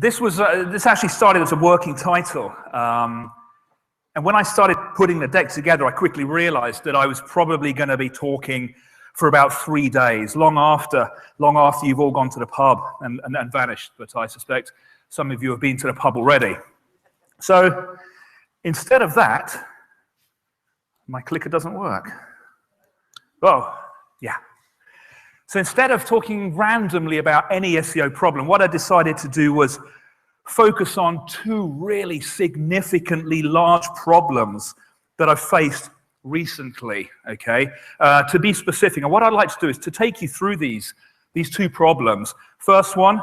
This actually started as a working title. And when I started putting the deck together, I quickly realized that I was probably going to be talking for about 3 days, long after you've all gone to the pub and vanished. But I suspect some of you have been to the pub already. So instead of that, my clicker doesn't work. Oh, yeah. So instead of talking randomly about any SEO problem, what I decided to do was focus on 2 really significantly large problems that I've faced recently, okay? To be specific, and what I'd like to do is to take you through these 2 problems. First one,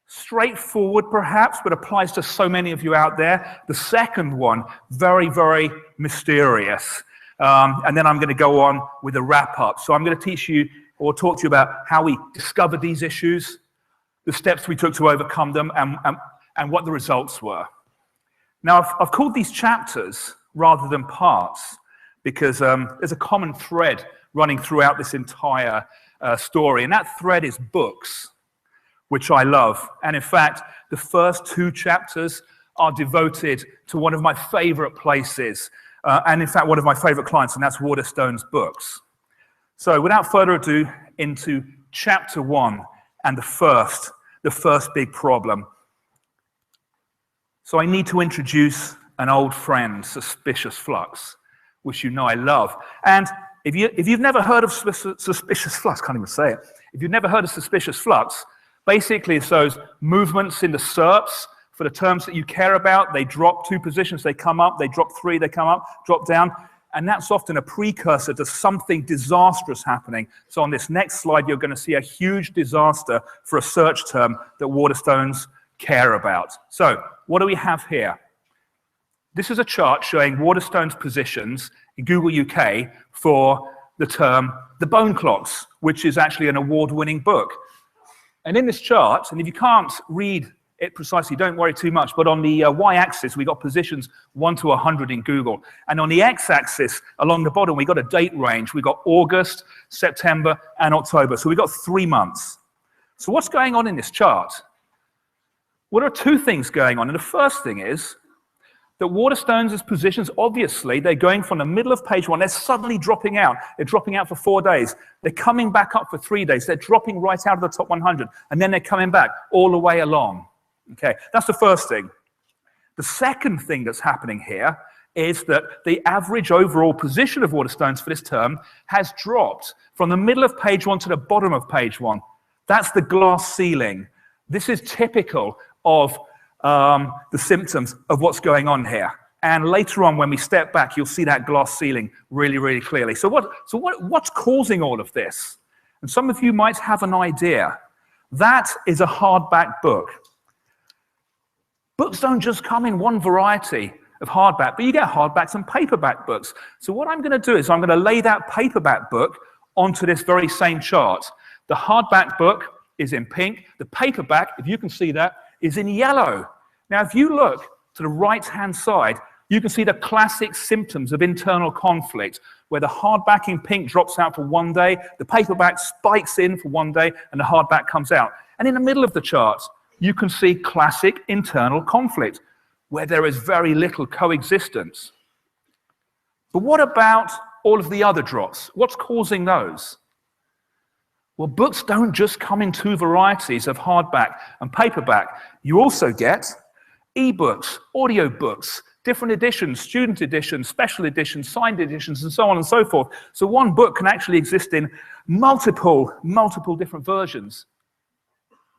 straightforward perhaps, but applies to so many of you out there. The second one, very, very mysterious. And then I'm going to go on with a wrap-up. So I'm going to teach you or talk to you about how we discovered these issues, the steps we took to overcome them, and what the results were. Now, I've called these chapters rather than parts because there's a common thread running throughout this entire story, and that thread is books, which I love. And in fact, the first 2 chapters are devoted to one of my favorite places, and in fact, one of my favorite clients, and that's Waterstone's books. So without further ado, into chapter 1 and the first big problem. So I need to introduce an old friend, Suspicious Flux, which you know I love. And if you've never heard of Suspicious Flux, can't even say it. If you've never heard of Suspicious Flux, basically it's those movements in the SERPs for the terms that you care about. They drop 2 positions, they come up, they drop 3, they come up, drop down. And that's often a precursor to something disastrous happening. So on this next slide, you're going to see a huge disaster for a search term that Waterstones care about. So what do we have here? This is a chart showing Waterstone's positions in Google UK for the term The Bone Clocks, which is actually an award-winning book. And in this chart, and if you can't read it precisely, don't worry too much, but on the y-axis, we got positions 1 to 100 in Google. And on the x-axis, along the bottom, we got a date range. We got August, September, and October. So we got 3 months. So what's going on in this chart? Well, there are 2 things going on. And the first thing is that Waterstones' positions, obviously, they're going from the middle of page 1. They're suddenly dropping out. They're dropping out for 4 days. They're coming back up for 3 days. They're dropping right out of the top 100. And then they're coming back all the way along. Okay, that's the first thing. The second thing that's happening here is that the average overall position of Waterstones for this term has dropped from the middle of page 1 to the bottom of page 1. That's the glass ceiling. This is typical of the symptoms of what's going on here. And later on, when we step back, you'll see that glass ceiling really, really clearly. So what's causing all of this? And some of you might have an idea. That is a hardback book. Books don't just come in one variety of hardback, but you get hardbacks and paperback books. So what I'm going to do is I'm going to lay that paperback book onto this very same chart. The hardback book is in pink. The paperback, if you can see that, is in yellow. Now, if you look to the right-hand side, you can see the classic symptoms of internal conflict, where the hardback in pink drops out for 1 day, the paperback spikes in for 1 day, and the hardback comes out. And in the middle of the chart, you can see classic internal conflict, where there is very little coexistence. But what about all of the other drops? What's causing those? Well, books don't just come in 2 varieties of hardback and paperback. You also get ebooks, audiobooks, different editions, student editions, special editions, signed editions, and so on and so forth. So one book can actually exist in multiple different versions.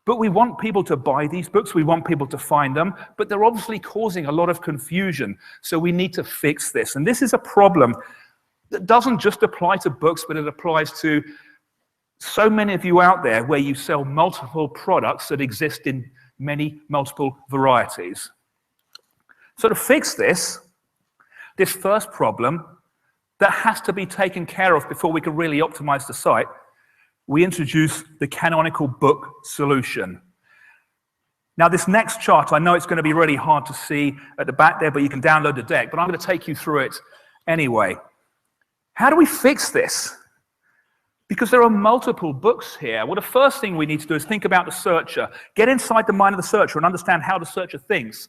But we want people to buy these books, we want people to find them, but they're obviously causing a lot of confusion. So we need to fix this. And this is a problem that doesn't just apply to books, but it applies to so many of you out there where you sell multiple products that exist in multiple varieties. So to fix this first problem that has to be taken care of before we can really optimize the site, we introduce the Canonical book solution. Now, this next chart, I know it's going to be really hard to see at the back there, but you can download the deck, but I'm going to take you through it anyway. How do we fix this? Because there are multiple books here. Well, the first thing we need to do is think about the searcher. Get inside the mind of the searcher and understand how the searcher thinks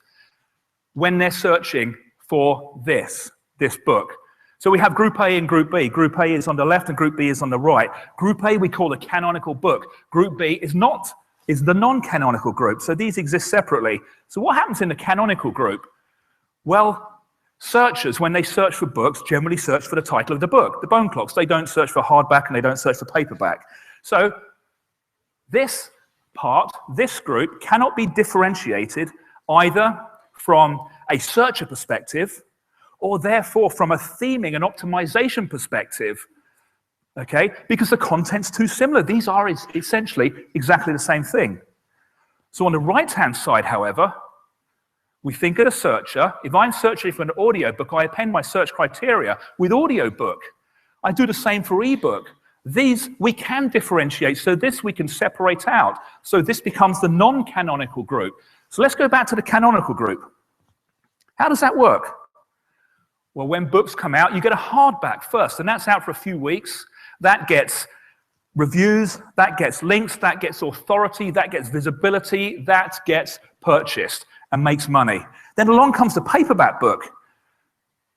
when they're searching for this book. So we have Group A and Group B. Group A is on the left and Group B is on the right. Group A we call the canonical book. Group B is the non-canonical group. So these exist separately. So what happens in the canonical group? Well, searchers, when they search for books, generally search for the title of the book, the bone clocks. They don't search for hardback and they don't search for paperback. So this group, cannot be differentiated either from a searcher perspective or therefore from a theming and optimization perspective, okay? Because the content's too similar. These are essentially exactly the same thing. So on the right-hand side, however, we think of a searcher. If I'm searching for an audiobook, I append my search criteria with audiobook. I do the same for ebook. These we can differentiate, so this we can separate out. So this becomes the non-canonical group. So let's go back to the canonical group. How does that work? Well, when books come out, you get a hardback first, and that's out for a few weeks. That gets reviews, that gets links, that gets authority, that gets visibility, that gets purchased and makes money. Then along comes the paperback book.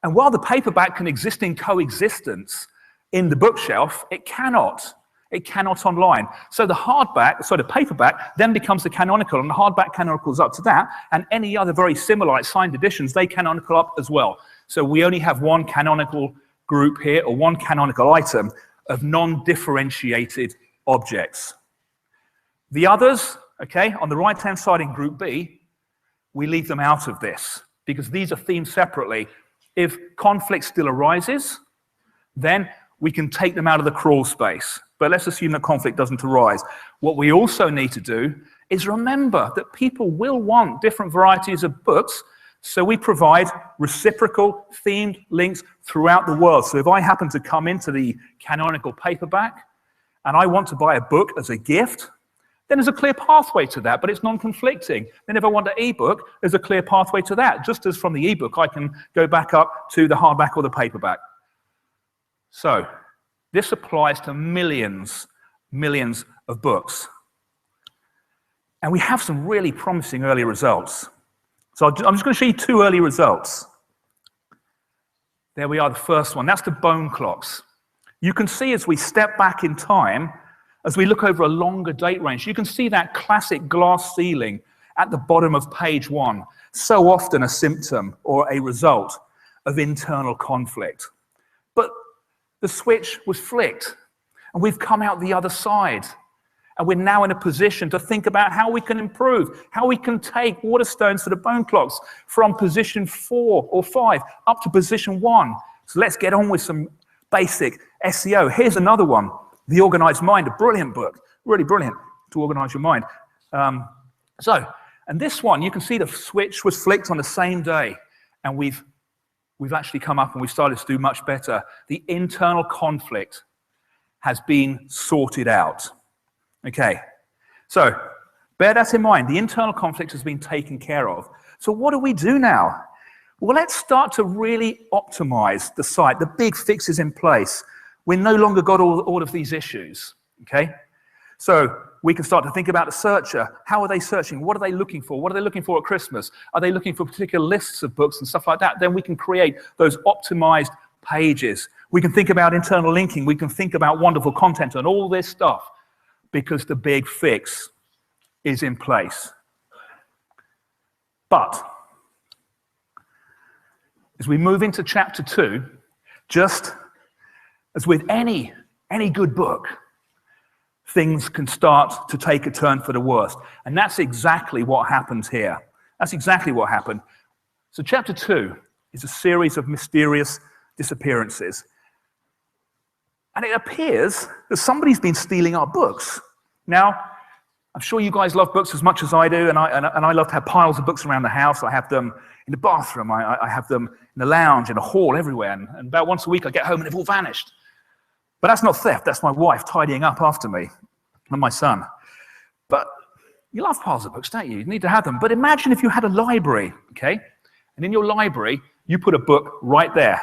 And while the paperback can exist in coexistence in the bookshelf, it cannot online. So the paperback then becomes the canonical, and the hardback canonicals up to that, and any other very similar like signed editions, they canonical up as well. So we only have one canonical group here, or one canonical item of non-differentiated objects. The others, okay, on the right-hand side in Group B, we leave them out of this because these are themed separately. If conflict still arises, then we can take them out of the crawl space. But let's assume that conflict doesn't arise. What we also need to do is remember that people will want different varieties of books, so we provide reciprocal themed links throughout the world. So if I happen to come into the canonical paperback and I want to buy a book as a gift, then there's a clear pathway to that, but it's non-conflicting. Then if I want an ebook, there's a clear pathway to that. Just as from the ebook, I can go back up to the hardback or the paperback. So this applies to millions of books. And we have some really promising early results. So I'm just going to show you two early results. There we are, the first one. That's the bone clocks. You can see as we step back in time, as we look over a longer date range, you can see that classic glass ceiling at the bottom of page 1, so often a symptom or a result of internal conflict. But the switch was flicked, and we've come out the other side. And we're now in a position to think about how we can improve, how we can take Waterstones to the bone clocks from position 4 or 5 up to position 1. So let's get on with some basic SEO. Here's another one, The Organized Mind, a brilliant book, really brilliant to organize your mind. And this one, you can see the switch was flicked on the same day, and we've actually come up and we've started to do much better. The internal conflict has been sorted out. Okay, so bear that in mind. The internal conflict has been taken care of. So what do we do now? Well, let's start to really optimize the site. The big fix is in place. We've no longer got all of these issues, okay? So we can start to think about the searcher. How are they searching? What are they looking for? What are they looking for at Christmas? Are they looking for particular lists of books and stuff like that? Then we can create those optimized pages. We can think about internal linking. We can think about wonderful content and all this stuff, because the big fix is in place. But as we move into chapter 2, just as with any good book, things can start to take a turn for the worst. And that's exactly what happened here. That's exactly what happened. So chapter 2 is a series of mysterious disappearances. And it appears that somebody's been stealing our books. Now, I'm sure you guys love books as much as I do, and I love to have piles of books around the house. I have them in the bathroom, I have them in the lounge, in the hall, everywhere. And about once a week I get home and they've all vanished. But that's not theft, that's my wife tidying up after me, and my son. But you love piles of books, don't you? You need to have them. But imagine if you had a library, okay? And in your library, you put a book right there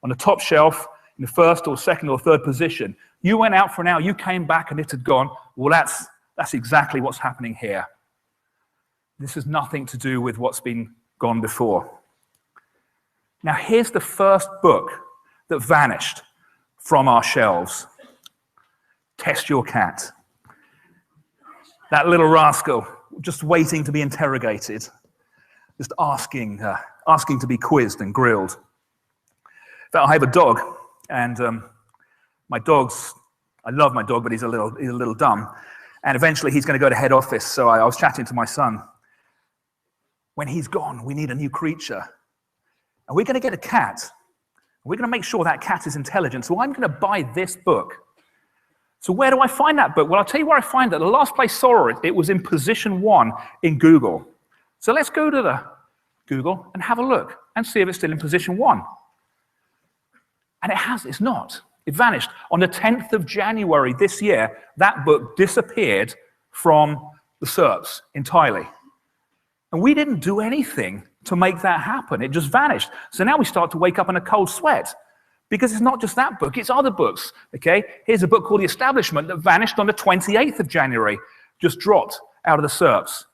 on the top shelf. in the first or second or third position. You went out for an hour, you came back and it had gone. Well, that's exactly what's happening here. This has nothing to do with what's been gone before. Now, here's the first book that vanished from our shelves. Test Your Cat. That little rascal, just waiting to be interrogated, just asking to be quizzed and grilled. In fact, I have a dog, and my dog's, I love my dog, but he's a little dumb. And eventually he's going to go to head office, so I was chatting to my son. When he's gone, we need a new creature. And we're going to get a cat. We're going to make sure that cat is intelligent, so I'm going to buy this book. So where do I find that book? Well, I'll tell you where I find it. The last place I saw it, it was in position 1 in Google. So let's go to the Google and have a look and see if it's still in position 1. And it's not. It vanished. On the 10th of January this year, that book disappeared from the SERPs entirely. And we didn't do anything to make that happen. It just vanished. So now we start to wake up in a cold sweat. Because it's not just that book, it's other books, okay? Here's a book called The Establishment that vanished on the 28th of January, just dropped out of the SERPs.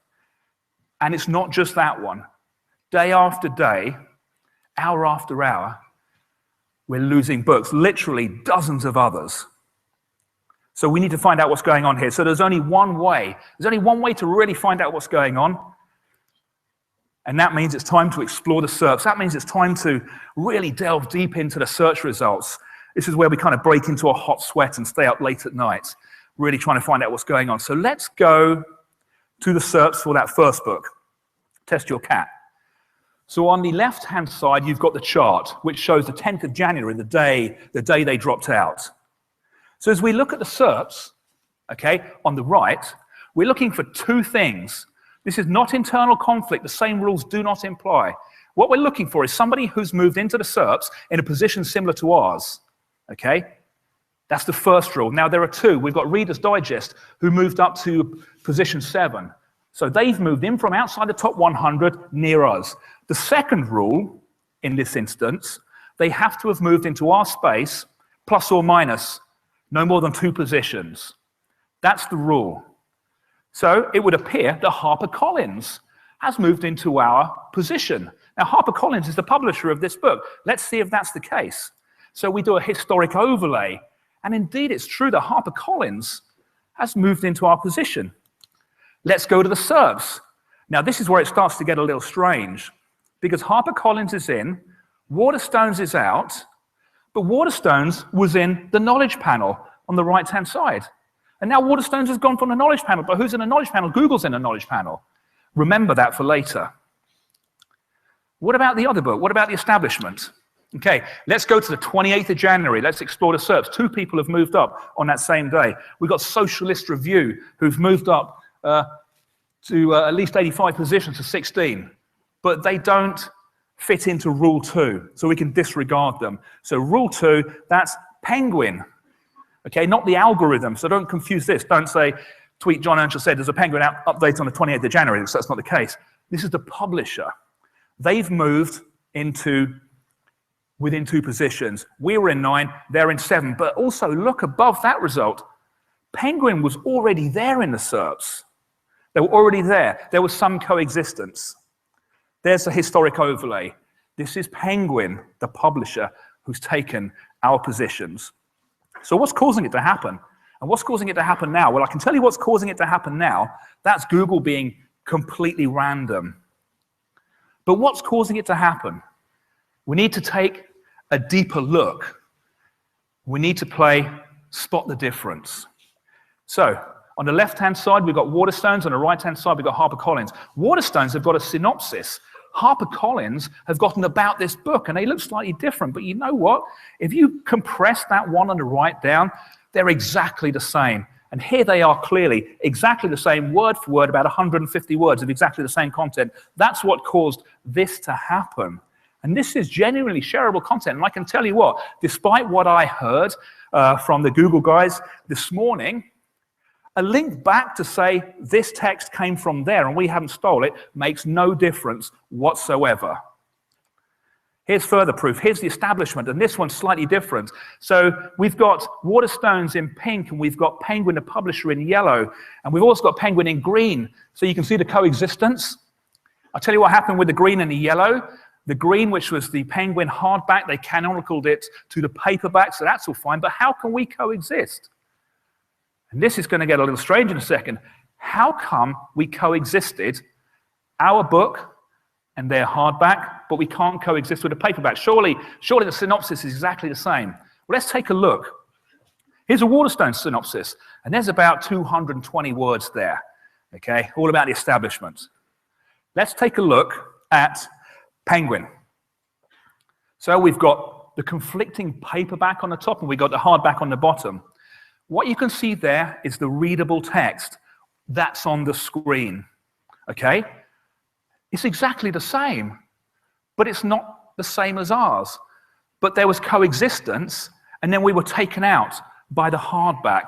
And it's not just that one. Day after day, hour after hour, we're losing books, literally dozens of others. So we need to find out what's going on here. So there's only one way. There's only one way to really find out what's going on. And that means it's time to explore the SERPs. That means it's time to really delve deep into the search results. This is where we kind of break into a hot sweat and stay up late at night, really trying to find out what's going on. So let's go to the SERPs for that first book, Test Your Cat. So on the left-hand side, you've got the chart, which shows the 10th of January, the day they dropped out. So as we look at the SERPs, okay, on the right, we're looking for two things. This is not internal conflict. The same rules do not apply. What we're looking for is somebody who's moved into the SERPs in a position similar to ours, okay? That's the first rule. Now, there are two. We've got Reader's Digest, who moved up to position 7. So they've moved in from outside the top 100 near us. The second rule, in this instance, they have to have moved into our space, plus or minus, no more than 2 positions. That's the rule. So it would appear that HarperCollins has moved into our position. Now, HarperCollins is the publisher of this book. Let's see if that's the case. So we do a historic overlay. And indeed, it's true that HarperCollins has moved into our position. Let's go to the SERPs. Now, this is where it starts to get a little strange, because HarperCollins is in, Waterstones is out, but Waterstones was in the knowledge panel on the right-hand side. And now Waterstones has gone from the knowledge panel, but who's in the knowledge panel? Google's in the knowledge panel. Remember that for later. What about the other book? What about The Establishment? Okay, let's go to the 28th of January. Let's explore the SERPs. 2 people have moved up on that same day. We've got Socialist Review, who've moved up to at least 85 positions to 16. But they don't fit into Rule 2, so we can disregard them. So Rule 2, that's Penguin. Okay, not the algorithm, so don't confuse this. Don't say, tweet Jon Earnshaw said there's a Penguin update on the 28th of January, because that's not the case. This is the publisher. They've moved into within 2 positions. We were in 9, they're in 7. But also look above that result. Penguin was already there in the SERPs. They were already there. There was some coexistence. There's a historic overlay. This is Penguin, the publisher, who's taken our positions. So what's causing it to happen? And what's causing it to happen now? Well, I can tell you what's causing it to happen now. That's Google being completely random. But what's causing it to happen? We need to take a deeper look. We need to play spot the difference. So on the left-hand side, we've got Waterstones. On the right-hand side, we've got HarperCollins. Waterstones have got a synopsis. HarperCollins have gotten about this book, and they look slightly different. But you know what? If you compress that one on the right down, they're exactly the same. And here they are clearly exactly the same, word for word, about 150 words of exactly the same content. That's what caused this to happen. And this is genuinely shareable content. And I can tell you what, despite what I heard from the Google guys this morning, a link back to say this text came from there and we haven't stole it makes no difference whatsoever. Here's further proof. Here's the establishment, and this one's slightly different. So we've got Waterstones in pink, and we've got Penguin, the publisher, in yellow, and we've also got Penguin in green. So you can see the coexistence. I'll tell you what happened with the green and the yellow. The green, which was the Penguin hardback, they canonicaled it to the paperback, so that's all fine, but how can we coexist? And this is going to get a little strange in a second. How come we coexisted our book and their hardback, but we can't coexist with a paperback? Surely the synopsis is exactly the same. Well, let's take a look. Here's a Waterstone synopsis, and there's about 220 words there, okay, all about the establishment. Let's take a look at Penguin. So we've got the conflicting paperback on the top, and we've got the hardback on the bottom. What you can see there is the readable text that's on the screen, okay? It's exactly the same, but it's not the same as ours. But there was coexistence, and then we were taken out by the hardback.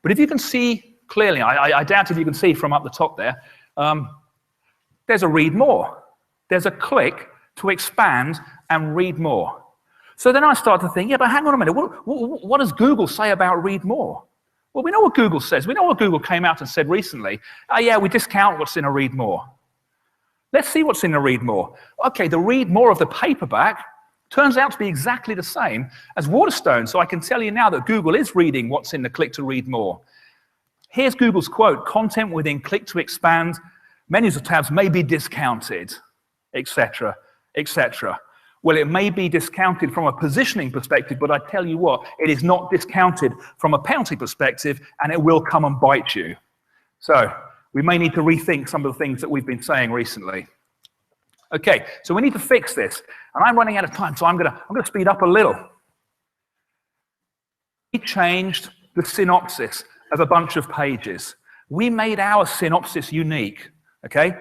But if you can see clearly, I doubt if you can see from up the top there, there's a read more. There's a click to expand and read more. So then I start to think, yeah, but hang on a minute, what does Google say about read more? Well, we know what Google says. We know what Google came out and said recently. Oh, yeah, we discount what's in a read more. Let's see what's in the read more. Okay, the read more of the paperback turns out to be exactly the same as Waterstone, so I can tell you now that Google is reading what's in the click to read more. Here's Google's quote: content within click to expand, menus of tabs may be discounted, etc., etc. Well, it may be discounted from a positioning perspective, but I tell you what, it is not discounted from a penalty perspective, and it will come and bite you. So we may need to rethink some of the things that we've been saying recently. Okay, so we need to fix this, and I'm running out of time, so I'm gonna speed up a little. We changed the synopsis of a bunch of pages. We made our synopsis unique, okay?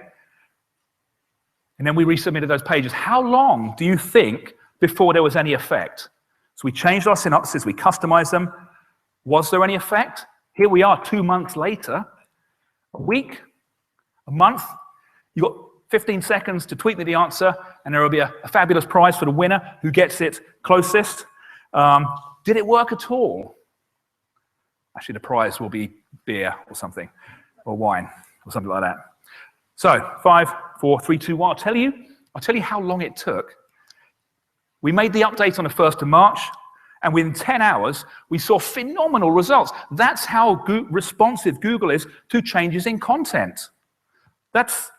And then we resubmitted those pages. How long do you think before there was any effect? So we changed our synopsis, we customized them. Was there any effect? Here we are 2 months later. A week, a month, you've got 15 seconds to tweet me the answer, and there will be a fabulous prize for the winner who gets it closest. Did it work at all? Actually, the prize will be beer or something, or wine, or something like that. So, 5, 4, 3, 2, 1. I'll tell you how long it took. We made the update on the 1st of March, and within 10 hours, we saw phenomenal results. That's how responsive Google is to changes in content. That's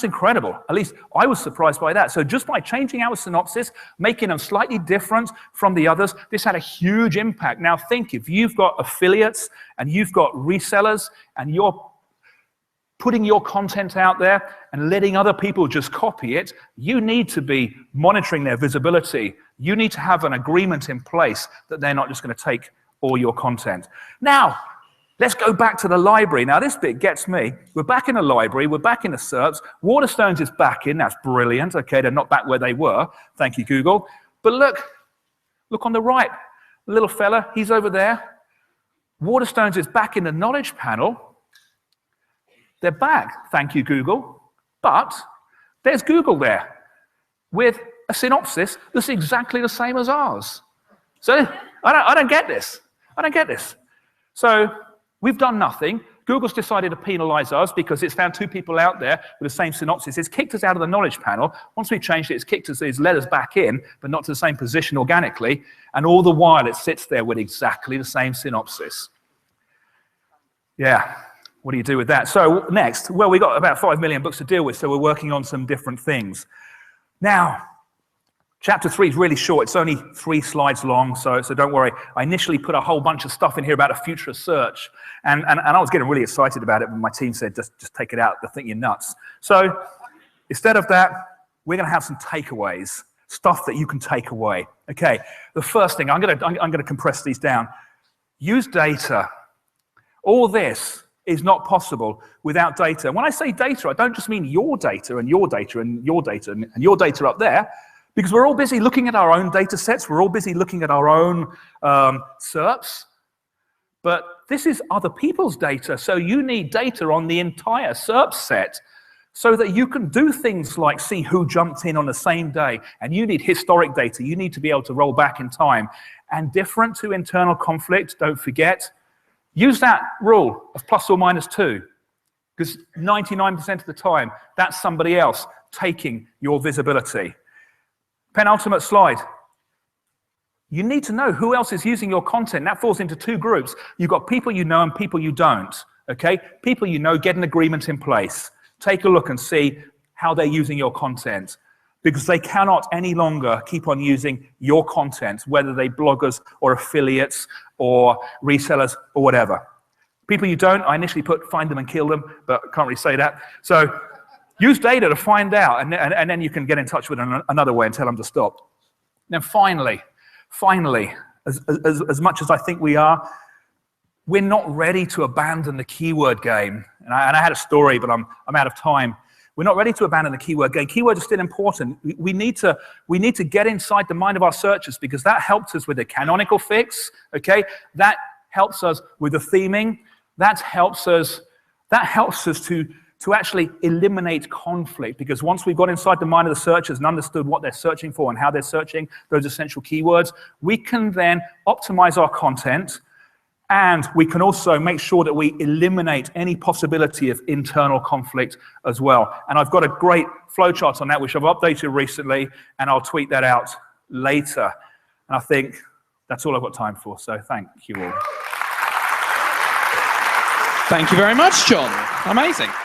incredible. At least I was surprised by that. So just by changing our synopsis, making them slightly different from the others, this had a huge impact. Now think, if you've got affiliates and you've got resellers and you're putting your content out there and letting other people just copy it, you need to be monitoring their visibility. You need to have an agreement in place that they're not just going to take all your content. Now, let's go back to the library. Now, this bit gets me. We're back in the library. We're back in the SERPs. Waterstones is back in. That's brilliant. Okay, they're not back where they were. Thank you, Google. But look on the right. The little fella, he's over there. Waterstones is back in the knowledge panel. They're back, thank you, Google. But there's Google there with a synopsis that's exactly the same as ours. So I don't get this. I don't get this. So we've done nothing. Google's decided to penalize us because it's found 2 people out there with the same synopsis. It's kicked us out of the knowledge panel. Once we changed it, it's kicked us, it's let us back in, but not to the same position organically. And all the while, it sits there with exactly the same synopsis. Yeah. What do you do with that? So next, well, we've got about 5 million books to deal with, so we're working on some different things. Now, chapter 3 is really short. It's only 3 slides long, so don't worry. I initially put a whole bunch of stuff in here about a future of search, and I was getting really excited about it when my team said, just take it out. They think you're nuts. So instead of that, we're going to have some takeaways, stuff that you can take away. Okay, the first thing, I'm going to compress these down. Use data. All this is not possible without data. And when I say data, I don't just mean your data and your data and your data and your data up there, because we're all busy looking at our own data sets, we're all busy looking at our own SERPs, but this is other people's data, so you need data on the entire SERP set. so that you can do things like see who jumped in on the same day, and you need historic data. You need to be able to roll back in time. And different to internal conflict, don't forget, use that rule of plus or minus 2, because 99% of the time, that's somebody else taking your visibility. Penultimate slide. You need to know who else is using your content. That falls into 2 groups. You've got people you know and people you don't, okay? People you know, get an agreement in place. Take a look and see how they're using your content, because they cannot any longer keep on using your content, whether they're bloggers or affiliates or resellers or whatever. People you don't, I initially put find them and kill them, but can't really say that. So use data to find out, and then you can get in touch with them another way and tell them to stop. Then finally, as much as I think we are, we're not ready to abandon the keyword game. And I had a story, but I'm out of time. We're not ready to abandon the keyword game. Keywords are still important. We need to get inside the mind of our searchers, because that helps us with the canonical fix, okay? That helps us with the theming. That helps us to actually eliminate conflict, because once we've got inside the mind of the searchers and understood what they're searching for and how they're searching those essential keywords, we can then optimize our content. And we can also make sure that we eliminate any possibility of internal conflict as well. And I've got a great flowchart on that, which I've updated recently, and I'll tweet that out later. And I think that's all I've got time for, so thank you all. Thank you very much, Jon. Amazing.